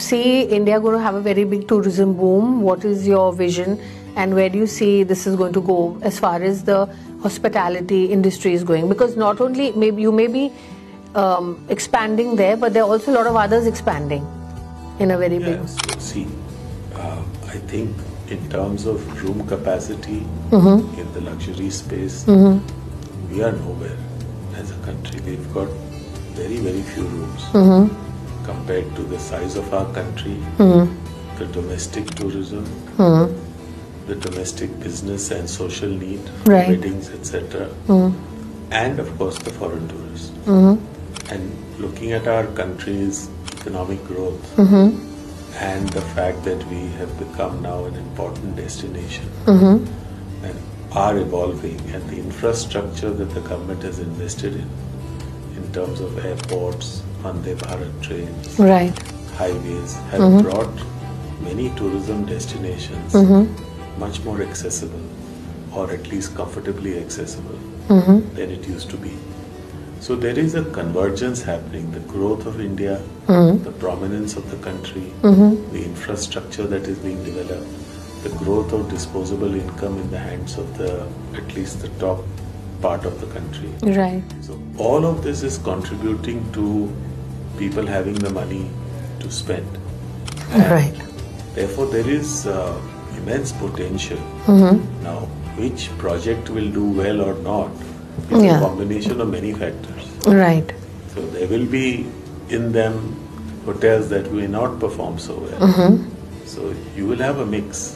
see India going to have a very big tourism boom? What is your vision, and where do you see this is going to go as far as the hospitality industry is going? Because not only you may be expanding there, but there are also a lot of others expanding in a very big. So see, I think in terms of room capacity in the luxury space, we are nowhere as a country. We've got very, very few rooms compared to the size of our country, the domestic tourism, the domestic business and social need, weddings, etc., and of course the foreign tourists. And looking at our country's economic growth and the fact that we have become now an important destination and are evolving, and the infrastructure that the government has invested in terms of airports, Vande Bharat trains, highways, have brought many tourism destinations much more accessible, or at least comfortably accessible than it used to be. So there is a convergence happening. The growth of India, the prominence of the country, the infrastructure that is being developed, the growth of disposable income in the hands of at least the top part of the country. So all of this is contributing to people having the money to spend. And therefore there is immense potential. Now, which project will do well or not is a combination of many factors. So there will be in them hotels that may not perform so well. So you will have a mix.